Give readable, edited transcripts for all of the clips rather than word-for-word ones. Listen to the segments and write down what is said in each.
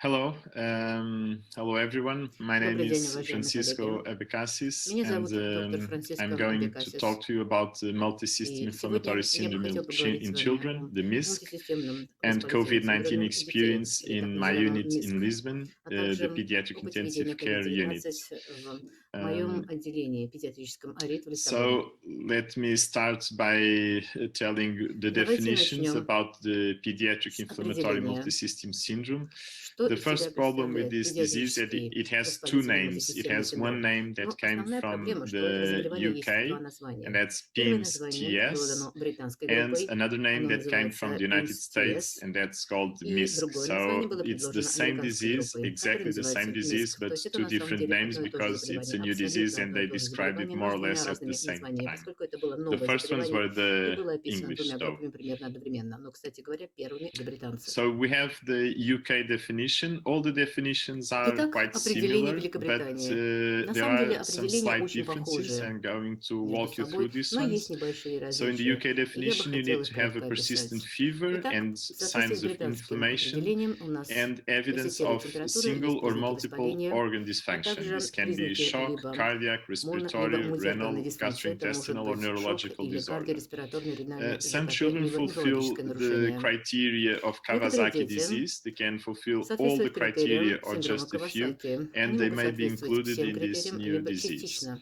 Hello, hello everyone. My name Добрый день, is уважаемые Francisco коллеги. Abekasis, Меня and зовут доктор Франциско I'm going to Абекасис. talk to you about the multisystem И inflammatory сегодня я бы syndrome хотела поговорить с in вами children, о the MISC, мультисистемном and воспалительном COVID-19 синдроме у детей, experience или так in my называемом unit in МИСК, Lisbon, а the также Pediatric опыт ведения Intensive Care Unit. COVID-19 в моем Um, отделении педиатрическом АРИТ в Лиссабоне. so let me start by telling the Давайте definitions начнем about the pediatric с inflammatory определения, multisystem syndrome. что The из себя first problem with представляет this disease is that педиатрический it has two воспалительный names. It мультисистемный has one синдром. name Но that came основная from проблема, что у этого the заболевания есть два UK, and названия. that's Первое PIMS название было TS, дано британской and группой, another name оно that came from называется the United States, IMS-TS, and that's called и MISC. другое название So было it's the предложено same американской disease, группой, которое exactly the same называется disease, МИСК. but То есть это two на самом different деле names одно и то же because it's заболевание, a new disease абсолютно and одно и they то же described it заболевание, more но с or двумя less at the разными same названиями, time. поскольку это было The новое first ones заболевание were и the было описано English, двумя though. группами примерно одновременно. Но, кстати говоря, первыми были британцы. So we have the UK definition. All the definitions are Итак, quite определение similar, but Великобритании. На there самом деле are some определения slight очень differences. похожи I'm going to между walk you through собой, these но есть ones. небольшие So in the различия, UK и я бы definition, you хотела need их to have a кратко persistent описать. fever Итак, and в соответствии с signs of британским inflammation определением у нас and есть evidence серая of температура, single есть or признаки multiple воспаления, organ а dysfunction. также This can be признаки shock, либо cardiac, либо respiratory, мультиорганной renal, дисфункции, это может gastrointestinal, or быть шок neurological или disorder. кардиореспираторное, ренальное, Some ЖКТ, children fulfill неврологическое the нарушение. criteria of Некоторые Kawasaki дети disease. They can fulfill all the соответствуют criteria критериям or синдрома just a few, Кавасаки. and Они they могут may be соответствовать included всем in this критериям, new либо disease. частично.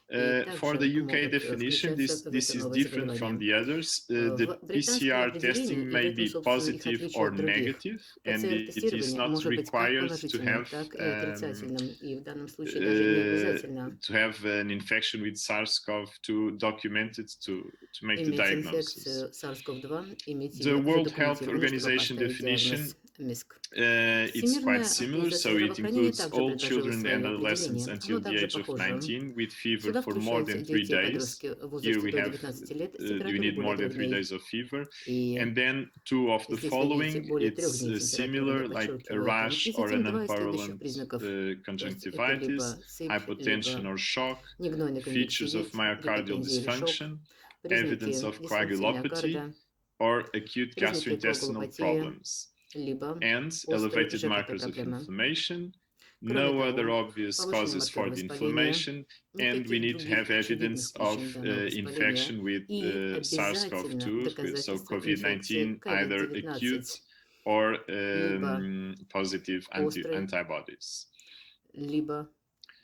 И For the также UK могут definition, включаться в this это is новое different from заболевание. the others. The В британском PCR определении, testing и в may этом, be собственно, их positive отличие or от других, negative, and it is ПЦР-тестирование not может быть как required положительным, так и отрицательным, и в данном случае даже не обязательно to have an infection with SARS-CoV-2 documented to make the иметь diagnosis. инфекцию SARS-CoV-2, иметь The ее World Health задокументированную, чтобы Organization поставить definition, диагноз МИСК. it's quite Всемирная similar, организация so it здравоохранения includes также all предложила children and свое adolescents определение. Оно until the также age of похоже. 19 with fever Сюда for more than включаются 3 дети и days. подростки в Here возрасте we до have, 19 лет с you температурой need более more than 3 3 дней. days of fever. И And then two of the здесь вы видите following, более 3 it's дней температуры, я similar, like a подчеркиваю это. rash И or затем an два из следующих unparalleled признаков. То есть это conjunctivitis, либо сыпь, hypotension либо or shock, негнойный features of конъюнктивит, myocardial гипотензия или шок, dysfunction, evidence признаки of дисфункции coagulopathy, миокарда, or acute признаки gastrointestinal коагулопатии, problems, либо and острые elevated markers of ЖКТ-проблемы. inflammation, Кроме no other того, obvious повышенные causes for маркеры the воспаления, inflammation, and we никаких need to других have evidence очевидных of причин данного воспаления infection with и обязательно SARS-CoV-2, so доказательство инфекции COVID-19, either acute COVID-19, or либо positive острой, antibodies. либо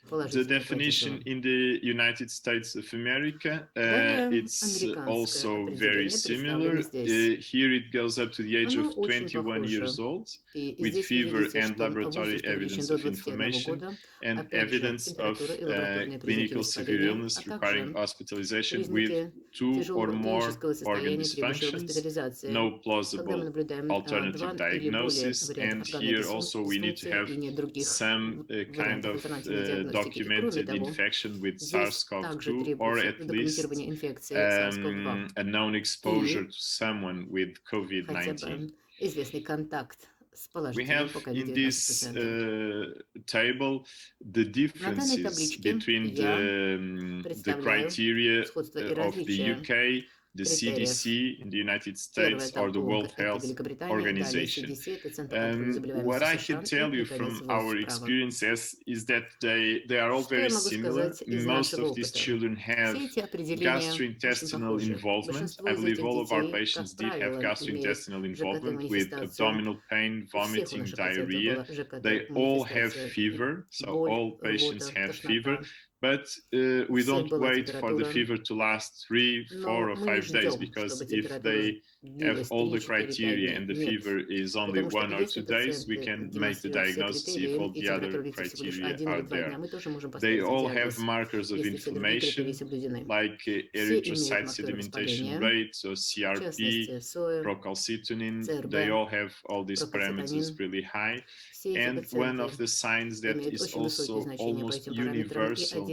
The положительные definition антитела. in the United States of America, Далее it's американское also very определение представлено similar. здесь. Here it goes up to the age Оно of очень 21 years похоже. old, И with здесь вы fever видите, and что laboratory возраст перечислен evidence до of 21 inflammation года, and опять же, evidence of температура и лабораторные признаки clinical severe воспаления, illness а requiring также hospitalization with признаки 2 or тяжелого more клинического organ состояния, требующего dysfunctions, госпитализации, no когда мы plausible наблюдаем alternative два или более diagnosis, вариантов and органной here also we need to дисфункции have и нет других some kind вариантов of альтернативной диагностики. И кроме documented того, infection with здесь также SARS-CoV-2, or требуется at least документирование инфекции SARS-CoV-2 a known exposure и to someone with хотя COVID-19. бы известный контакт с We положительным have по in COVID-19 this пациентом. table the На данной differences табличке between я the представляю criteria сходство и of the различия UK, the критериев. CDC in the United Первая States, or the таблонка World – это Health Великобритания, далее Organization. CDC – это Центр по контролю What заболеваемости I США, can и, tell you наконец, from ВОЗ our справа. experiences is that they are all Что very я могу similar. сказать из Most нашего of these опыта? children have Все эти определения очень gastrointestinal похожи. involvement. Большинство I из believe этих all of our детей, как patients did have правило, имеют gastrointestinal involvement with ЖКТ-манифестацию. abdominal pain, У всех у vomiting, наших пациентов была diarrhea. They all have ЖКТ-манифестация, fever, so боль, all patients рвота, have fever. тошнота. But У we всех don't была wait for the температура, fever to last 3, 4, но or мы не 5 days, ждем, because чтобы if температура they have длилась all the 3, 4, 5 criteria дней. and the Нет, fever is only потому что 1 or если 2 days, we пациенты can make the демонстрируют все diagnosis if критерии all и the температура other длится всего лишь criteria 1 или are 2 дня, there. мы тоже можем They поставить all have диагноз, markers of если все другие критерии inflammation, соблюдены. like Все имеют erythrocyte маркеры sedimentation воспаления, rate, so в CRP, частности, СОЭ, procalcitonin. They ЦРБ, all have all these parameters прокальцитонин. really high. Все эти And one пациенты of the signs that имеют is очень высокие also значения по almost этим параметрам, и universal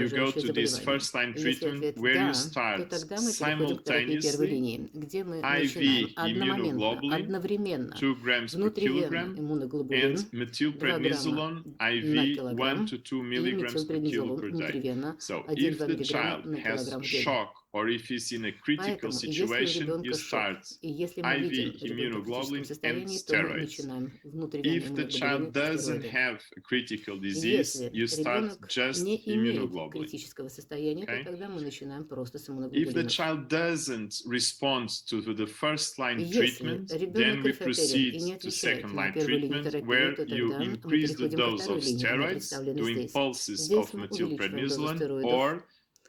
you go окружающее to this заболевание. first-line Если treatment ответ where you «да», то start тогда мы переходим к терапии первой simultaneously линии, где мы IV начинаем одномоментно, immunoglobulin, одновременно 2 grams per внутривенно kilogram, иммуноглобулин and 2 грамма methylprednisolone на IV килограмм, to 2 и milligrams per kilo мethylprednisolone per day. внутривенно So 1-2 if the миллиграмма child на has килограмм в день. shock or if he's in a critical Поэтому, если у situation, you ребенка шок, start и если мы IV видим ребенка в критическом immunoglobulin and состоянии, то мы steroids. начинаем внутривенные If the иммуноглобулины child и doesn't стероиды. have a critical disease, Если you start ребенок just не имеет immunoglobulin. критического состояния, то Okay? тогда мы начинаем просто с If the иммуноглобулинов. child doesn't respond to the first line Если treatment, then ребенок we рефрактерен и proceed не to отвечает second на line первую линию treatment, терапии, where то you тогда мы increase the переходим ко dose второй of линии, она steroids, представлена doing здесь. pulses Здесь of мы увеличиваем дозу methylprednisolone, стероидов, or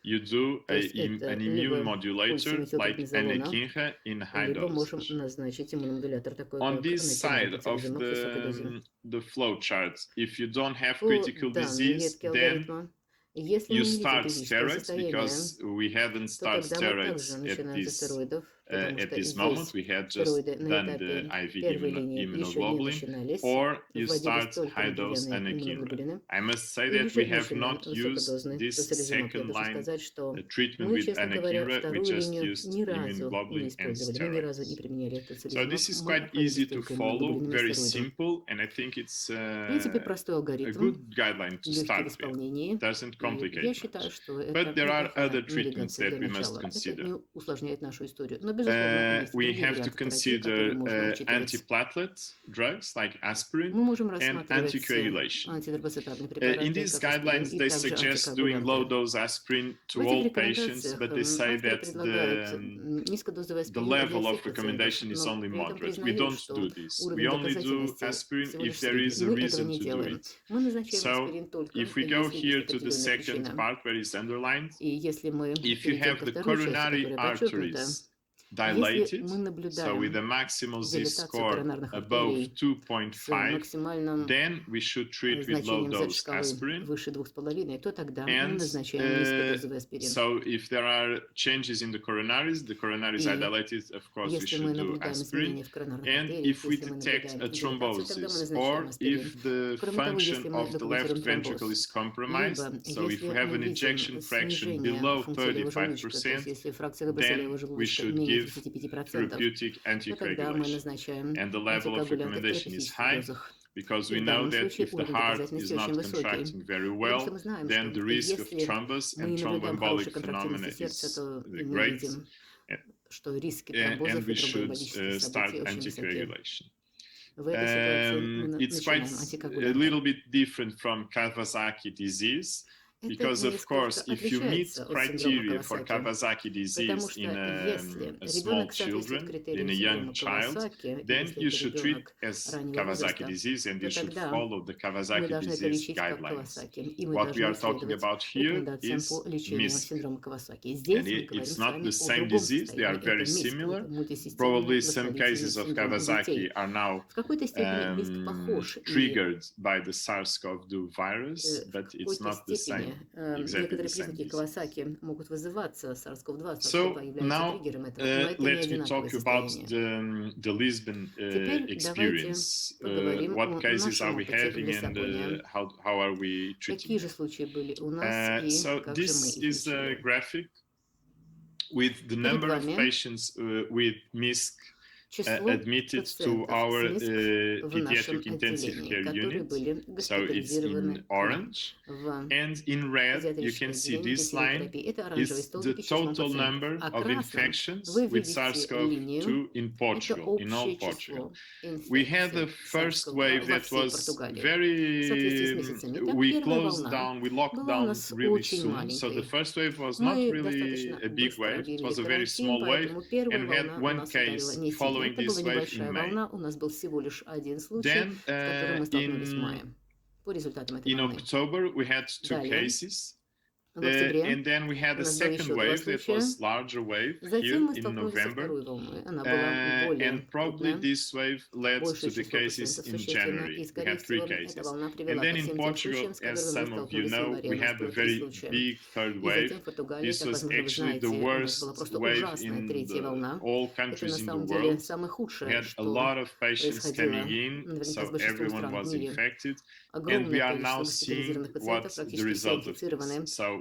you do то есть это an immune либо пульсы modulator like метилпреднизолона, anakinra in high либо можем dosage. назначить иммуномодулятор такой, On как this анакинра side по of целизиму в высокой дозе. the flow chart, if you don't have По critical данной disease, ветке then алгоритма, если you мы не видим start критического steroids состояния, because we haven't то started тогда мы также steroids начинаем со стероидов, потому at что this moment. здесь We had just стероиды на done the этапе IV первой линии еще не immunoglobulin, начинались, or you вводились start только high dose внутривенные anakinra. иммуноглобулины, I must say или that we же have начинаем not used высокодозный this тоцилизумаб. Я second должен line сказать, что treatment мы, with честно говоря, anakinra. We вторую just линию used ни разу не immunoglobulin and использовали. Мы ни разу не steroids. применяли So тоцилизумаб. this is Мы quite обходились easy to только follow, иммуноглобулинами и very стероидами. simple, and I think it's В принципе, простой a алгоритм, good guideline to легкий в start with. исполнении, Doesn't и я complicate считаю, much. что это But there are other неплохая treatments навигация that для we must начала. Это consider. не усложняет нашу историю. Но, безусловно, есть We другие have to варианты терапии, которые consider можно учитывать. antiplatelet drugs like aspirin Мы можем and рассматривать anticoagulation. антидерматозные In препараты, these как аспирин, guidelines, и they также suggest doing low антикоагулянты. dose aspirin В to этих all patients, рекомендациях but they say авторы that предлагают низкодозовый the аспирин для level of всех пациентов, recommendation is но only при этом moderate. We признают, don't что do this. We уровень only do доказательности aspirin всего if лишь there is средний. a Мы этого reason не to do делаем. it. Мы назначаем So аспирин только, if we go если here есть to the определенная second причина. part where it's underlined, И если мы if you перейдем have ко the второй части, coronary которая подчеркнута, arteries если dilated, мы so with наблюдаем a maximal Z дилатацию score коронарных above артерий с 2.5, максимальным then we should treat with low значением dose Z-шкалы aspirin. выше 2,5, то тогда мы And назначаем низкодозовый аспирин. so if there are changes in the coronaries are И dilated, of course we если мы should do наблюдаем aspirin. изменения в коронарных And артериях, if we если мы detect наблюдаем a дилатацию, тогда мы thrombosis, назначаем or аспирин. if the Кроме того, если function мы of the left документируем ventricle тромбоз, is compromised, либо so if we если have мы an видим ejection fraction снижение below функции левого желудочка, то есть 35%, если фракция ВБС левого then we желудочка should менее give 35%, therapeutic то тогда мы anticoagulation. назначаем And the level of антикоагулянты в recommendation is терапевтических high, дозах. because И we в know данном that случае if the уровень heart доказательности is очень not высокий, contracting very потому что well, мы знаем, then the что risk of если thrombus мы and не наблюдаем хорошей thromboembolic phenomena контрактильности сердца, is то и мы great, видим, что риски and тромбозов we и should тромбоэмболических start событий очень высоки. anticoagulation. В этой ситуации мы It's quite начинаем a антикоагулянты. little bit different from Kawasaki disease, Это because of course, несколько if you meet отличается от синдрома criteria for Кавасаки, Kawasaki потому disease что in если a small ребенок соответствует children, критериям in a young синдрома child, Кавасаки, then если you это should treat ребенок as раннего Kawasaki возраста, disease, and то you should тогда follow the мы Kawasaki должны это disease лечить как guidelines. Кавасаки, и мы What we должны are talking следовать about here рекомендациям is по лечению MISC. синдрома Кавасаки. And Здесь мы говорим it's с not вами the о same другом disease, they are состоянии. very Это МИСК, similar. это мультисистемный Probably some воспалительный cases of синдром у детей. Kawasaki are now В какой-то степени МИСК похож, и triggered by the SARS-CoV-2 virus, в but it's какой-то not the same, степени exactly некоторые the same признаки disease. Кавасаки могут вызываться SARS-CoV-2, So SARS-CoV является now триггером этого, но это не let me одинаковое talk about состояние. the Lisbon Теперь давайте experience. поговорим What о cases are нашем we опыте в having, and Лиссабоне. how are we treating Какие же them? случаи были у нас и So как же мы this их is a лечили? graphic with the Перед number of вами patients with MISC число admitted to пациентов our с МИСК в нашем pediatric intensive отделении, care которые unit. были So it's госпитализированы in к нам orange, в and in red you педиатрическое can see отделение this интенсивной line терапии. Это оранжевые is the столбики с числом total пациентов. number А of красным infections вы with видите линию. SARS-CoV-2 in Это Portugal, in all общее Portugal. число We had the инфекций first SARS-CoV-2 wave во that всей was Португалии. В соответствии с месяцами. Итак, we первая closed волна down, we locked была у down нас really очень soon. So the маленькой. first wave was not Мы really достаточно a big быстро wave, it объявили was a very карантин, small wave, поэтому первая and we had волна у one нас ударила case не сильно. following Это была this wave in небольшая May. волна, у нас был всего лишь один случай, Then с которым мы столкнулись в мае по результатам этой in волны. October we had two Далее, cases. в октябре And then we had у a нас было second еще два wave that случая. was larger wave Затем here мы in столкнулись со November. второй волной. Она была более And probably крупная, this wave led to большее the число cases пациентов in существенно, и, January. We скорее had three всего, эта cases. волна And привела then ко in всем тем Portugal, случаям, с as которыми мы some of you столкнулись в know, январе. У we нас had a было три very случая. big third И wave. затем в Португалии, This как, was возможно, вы actually the знаете, у нас была worst просто wave ужасная in третья волна. all Это на countries in the самом деле world. самое We худшее, had a что lot of patients происходило coming in, наверняка с so большинством everyone стран в was мире. infected. And we Огромное are количество now seeing госпитализированных what пациентов, the практически все result of инфицированы. this. So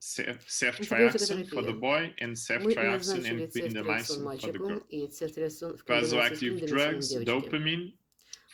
ceftriaxone for the Антибиотикотерапия. boy and Мы ceftriaxone назначили and цефтриаксон clindamycin for the мальчику girl. и цефтриаксон в комбинации с Vasoactive клиндамицином drugs, девочке. dopamine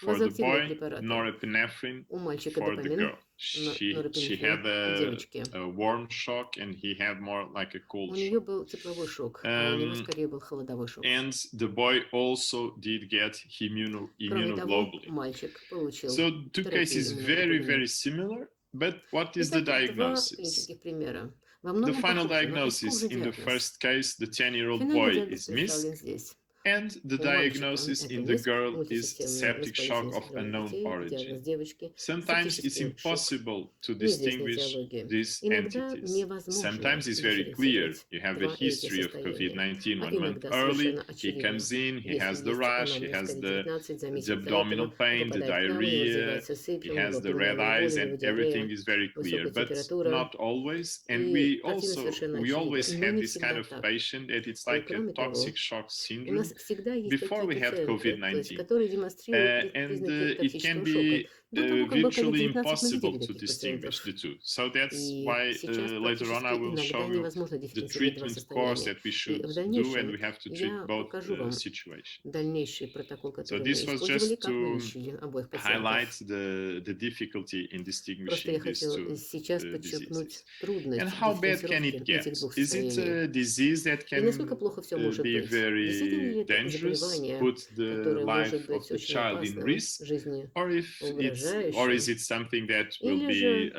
for the Вазоактивные boy, препараты. norepinephrine У мальчика for the допамин, girl. She норепинефрин had у девочки. a warm shock and he had more like a cold У нее shock. был тепловой шок, а у него скорее был холодовой шок. And the boy also did get Кроме того, immunoglobulin. мальчик получил So two терапию cases very, иммуноглобулина. very similar, but what is the Итак, два diagnosis? клинических примера. Во The многом final похожи, но каков diagnosis же in the диагноз? first case, the 10-year-old Финальный boy диагноз is missed, представлен здесь. and the У мальчика diagnosis это in the миск, girl is мультисистемная septic shock воспалительность of unknown детей, диагноз origin. девочки, Sometimes it's септический шок impossible to неизвестной distinguish этиологии. these Иногда entities. невозможно Sometimes it's very clear. дифференцировать You have a два эти history of состояния, COVID-19 а 1 month иногда early. совершенно He очевидно. comes in, he has Если the есть rash, he анамнез has COVID-19 за the месяц до abdominal этого, pain, the попадает к нам, у него diarrhea, развивается сыпь, he у него has the red абдоминальная боль, eyes, у него and everything диарея, is very clear, высокая but температура. not always. And И картина совершенно we always очевидна, но had не this kind всегда of так. patient that it's И like a кроме того, toxic shock у syndrome нас всегда есть before we такие had пациенты, то есть, COVID-19. которые демонстрируют And признаки it can токсического шока. be До того, как был virtually COVID-19, мы impossible видели to таких distinguish пациентов. the two. So that's И why сейчас later on I практически will show иногда you невозможно the дифференцировать два treatment course состояния. that we И should в do, and дальнейшем we have to treat я both покажу вам situations. дальнейший протокол, So который мы this was использовали, just как мы to лечили обоих highlight пациентов. the difficulty in Просто я distinguishing these хотела two сейчас подчеркнуть diseases. And трудность how bad can дифференцировки it get? этих двух Is it состояний. a disease that И насколько can плохо все может be быть? Действительно ли very это dangerous, заболевание, put the которое может life of быть the очень child in опасным, risk? жизни Or is угрожающим? it something that will Или be же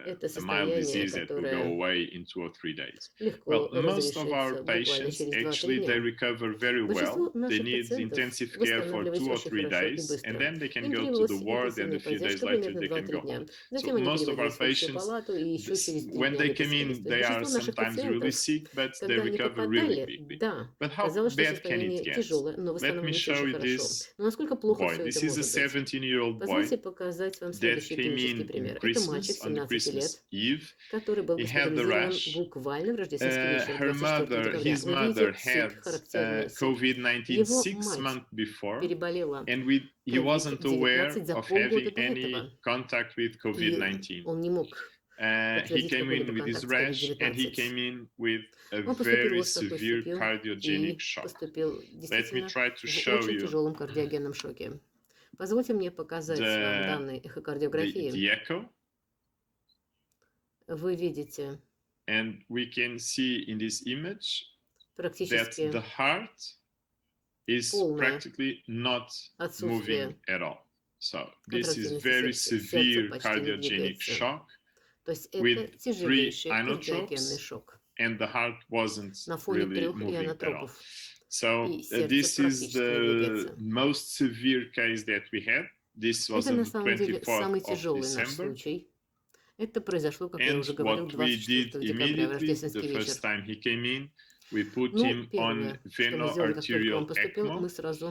это a mild состояние, disease that will go которое away in 2 or 3 days? легко Well, most of our разрешится буквально patients через 2-3 actually they дня? recover very well. Большинство They наших need пациентов intensive care for 2 восстанавливаются or очень 3 хорошо и days, and быстро. then they can Им go to требовалась the ward, and a интенсивная few days поддержка later примерно they can 2-3 go дня. home. So Затем они most of переводились our в общую patients, палату, и еще через 3 when дня they come выписывались. in, То they есть are большинство наших sometimes really пациентов, sick, but they когда они recover really попадали, quickly. да, But how казалось, что bad can it состояние get? тяжелое, но Let me восстанавливается show очень you хорошо. this Но насколько плохо boy. все This это is a может быть? 17-year-old boy Позвольте показать вам that следующий came клинический in пример. Это мальчик Christmas, on the 17 лет, Christmas Eve. который был He had the госпитализирован rash. буквально в рождественский вечер, Her 24 декабря. his Вы mother видите сыпь, had характерную сыпь. COVID-19 Его 6 мать months before, переболела and he wasn't aware COVID-19 за of полгода having до any этого. contact with И COVID-19. он не мог He подтвердить came in какой-либо with his контакт с rash, and he COVID-19. came in with a Он поступил very вот с такой severe сыпью cardiogenic и shock. поступил Let me действительно try to в show очень you тяжелом кардиогенном шоке. Позвольте мне показать вам данные эхокардиографии. the echo, Вы видите and we can see in this image that практически the heart is полное practically not отсутствие moving at all. So this is контрактильности very сердца. severe Сердце почти не cardiogenic двигается. shock, То есть with это тяжелейший 3 кардиогенный inotropes, шок and the heart wasn't на фоне really 3 moving at all. ионотропов. So И сердце this is практически не the двигается. most severe case that we had. This was Это on на the самом деле 24th самый of тяжелый наш December. случай. Это произошло, как я And уже говорил, what we did 24 декабря, в immediately, the рождественский вечер. first time he came in, we put Ну, him on первое, что мы сделали, как только он veno-arterial поступил, мы ECMO. сразу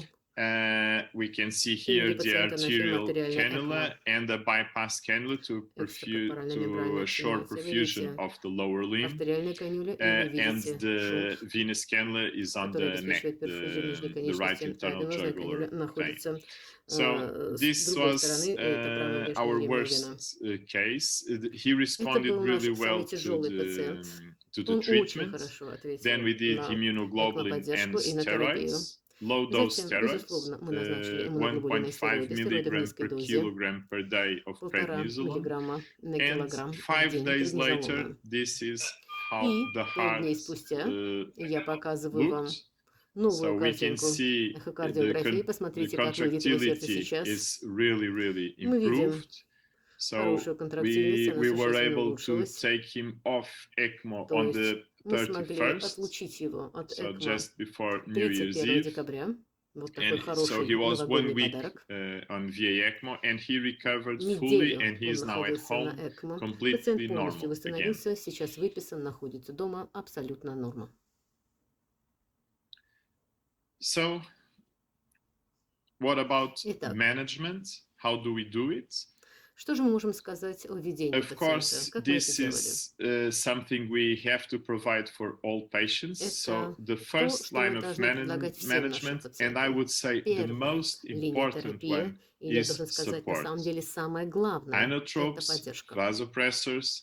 We can see перевели here the пациента на arterial фемоартериальное cannula ЭКМО. and the bypass cannula to Экстракорпоральная to мембранная assure стимуляция. perfusion Видите of the lower limb. артериальная канюля, и вы And видите the шунт, venous cannula is on который the neck, обеспечивает перфузию нижней the right конечности, а internal венозная канюля jugular vein. находится So с this другой was стороны, и это правая внешняя our нижняя вена. worst case. He Это responded был наш really well самый тяжелый пациент. to the Он очень treatment. хорошо ответил Then we did на immunoglobulin and экмоподдержку и на терапию. steroids, low dose Затем, steroids, безусловно, мы назначили иммуноглобулины и 1.5 стероиды, стероиды в milligram низкой per дозе, kilogram per day of 1,5 prednisolone. миллиграмма на And килограмм в 5 день days later, преднизолона. this is how И the 5 heart дней спустя я показываю вам looked. новую So we can картинку see эхокардиографии. the Посмотрите, как выглядит его сердце contractility сейчас. is really, really Мы видим improved. So хорошую контрактильность, она we were существенно able to улучшилась. take him off ECMO То on есть the мы смогли 31st, отлучить его от so ЭКМО just before New Year's 31 Eve. декабря. Вот такой And so хороший he was 1 новогодний week подарок. on VA ECMO, and he recovered fully, Неделю and he он is now at находился на home, ЭКМО. completely Пациент полностью normal again. восстановился, сейчас выписан, находится дома, абсолютно норма. So, what about Итак. management? How do we do it? Что же мы можем сказать о ведении Of course, пациента? Как мы это this делали? is something we have to provide for all patients. So Это the first что мы line of должны предлагать всем нашим management, and I пациентам. would say the Первая most линия important терапии, one и я is должна сказать, на support. самом деле самое главное, это Inotropes, поддержка. vasopressors,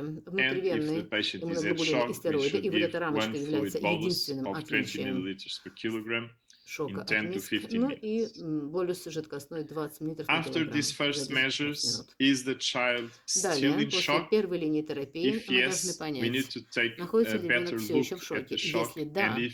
продолжаем. And if the Внутривенные patient is at иммуноглобулины и shock, we стероиды. should И вот give эта рамочка one является fluid bolus единственным of 20 отличием milliliters per kilogram шока in от 10 to МИСК. 15 Ну и minutes. болюс жидкостной 20 мл на After килограмм these за first 10-15 measures, минут. is the child still Далее, in после shock? первой линии терапии, If мы должны yes, we need понять, to take находится a ли better ребенок все еще look в at the шоке. shock, Если and да, if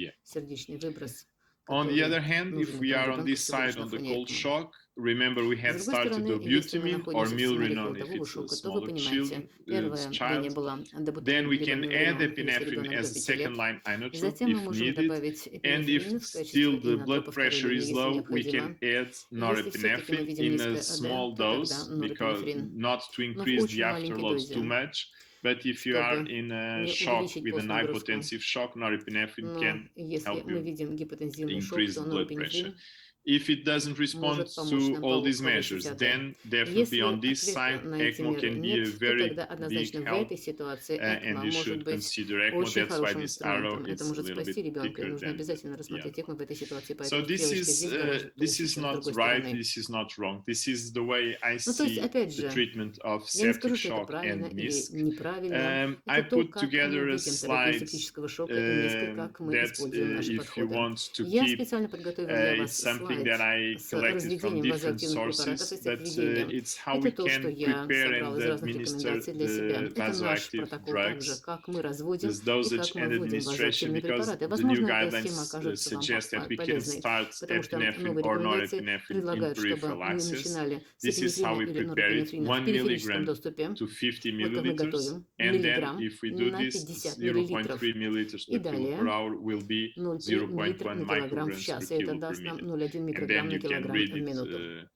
Yeah. сердечный выброс, On the other который hand, if нужен we are этому on ребенку this всего side лишь on the cold наполняет shock, remember we С had другой started стороны, если мы dobutamine or находимся в сценарии milrinone if холодового it's a шока, то вы smaller понимаете, первая линия child. была Then добутамин we либо can add милринон, если epinephrine ребенок as до a 5 лет. second line inotrope Затем мы if можем needed. добавить And if эпинефрин в still качестве the blood инотропа второй pressure линии, is если low, we необходимо. can add Если все-таки мы norepinephrine видим in a низкое АД, small то тогда dose because норепинефрин, not to но в increase the очень маленькой afterloads too дозе. much. But if you are чтобы in a не shock увеличить with an постнагрузку. hypotensive shock, norepinephrine Но can если help мы you видим гипотензивный шок, increase то the blood pressure. норепинефрин If it doesn't respond может помочь to нам all these повысить measures, это. then definitely Если on this ответа side, на эти ECMO меры can be a нет, то very тогда big однозначно в help, этой ситуации and ЭКМО you может should быть consider ECMO. очень That's why хорошим this arrow инструментом. Это is a может little спасти bit ребенка, и thicker нужно than обязательно the рассмотреть other ЭКМО в этой ситуации. one. Поэтому So this стрелочка здесь гораздо is толще, чем с not другой right. стороны. This is not wrong. This is the way I Ну, то есть, see опять the же, treatment of я не septic скажу, что это shock правильно and или MISC. неправильно. I Это то, put как мы together a видим терапию slide септического шока и МИСКа, как мы that используем наши if you подходы. want to Я keep, специально подготовил для вас it's something слайд that I с collected from разведением different вазоактивных препаратов и sources, с их but введением. it's how Это we то, что can я prepare собрал and из разных administer рекомендаций для себя. the Это наш vasoactive протокол также, drugs, как мы разводим this и dosage как мы and вводим administration, вазоактивные because препараты. the new Возможно, эта схема guidelines окажется вам suggest that we can полезной, start потому что epinephrine новые or рекомендации norepinephrine in предлагают, чтобы мы prophylaxis. начинали с This is how эпинефрина we или prepare it, норепинефрина в 1 периферическом milligram доступе. to 50 Вот как мы milliliters, готовим and then миллиграмм if we do на this, 50 0.3 миллилитров. milliliters И per kilo per далее hour will be 0,3 миллилитра 0.1 на килограмм в micrograms per час. И это kilo per даст нам minute. 0,1 And микрограмм then на you can килограмм read в it минуту.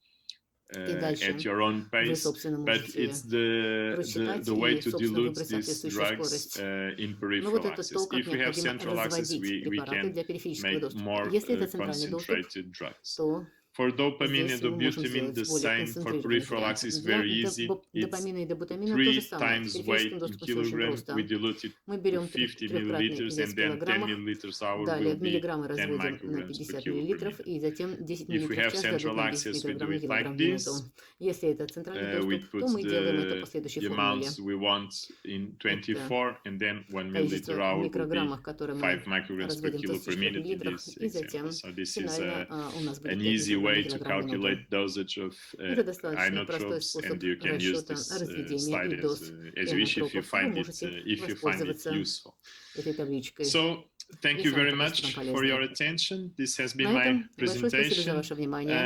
И at дальше your own вы, pace, собственно, but можете it's the прочитать way и, to собственно, dilute выбрать these соответствующую drugs скорость. in Но вот это то, prophylaxis. как If we have необходимо central access, разводить we препараты can для периферического make доступа. more Если это центральный доступ, concentrated drugs. то For dopamine здесь and мы можем dobutamine, сделать the более same. For концентрированный вариант. prophylaxis is Для very easy. It's допамина и добутамина то же 3 самое. С times периферическим weight in доступом все очень kilogram. просто. We dilute it Мы to берем 50 трехкратный milliliters, вес and в then 10 килограммах, milliliters hour далее will в be миллиграммы 10 разводим на micrograms per 50 kilo per миллилитров, minute. и затем 10 If we миллилитров в have час дадут central нам 10 access, we микрограмм do на it килограмм like в минуту. this. Если это центральный We доступ, put то мы делаем это по the следующей формуле. amounts we want in Это 24, and then 1 количество milliliter в hour will be микрограммах, которые 5 мы micrograms per разводим в kilo per 24 minute in миллилитрах, this и example. затем So this is финально у нас будет an 5 easy микрограмм на way to килограмм в минуту. calculate dosage of Это достаточно простой inotropes, способ and you can use расчета this разведения slide и доз as you wish if you инотропов. Вы find можете it воспользоваться useful. этой табличкой, So thank you если она very покажется вам much for your полезной. attention. This has been На my этом большое спасибо за presentation. ваше внимание.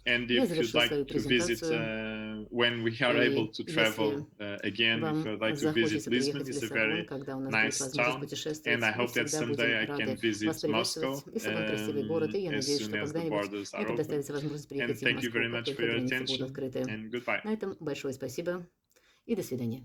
And Я if you'd завершил like свою to visit презентацию. when we are able И to если travel again, if вам you'd like to visit захочется Lisbon, приехать в it's a Лиссабон, very когда у нас будет nice возможность town. путешествовать, And I мы hope that всегда будем someday I can рады вас visit приветствовать. Moscow Лиссабон красивый город, и я as надеюсь, soon что as the когда-нибудь borders мне are open. предоставится возможность And приехать и в thank you Москву, very как much for только your границы будут attention, открыты. and goodbye. На этом большое спасибо и до свидания.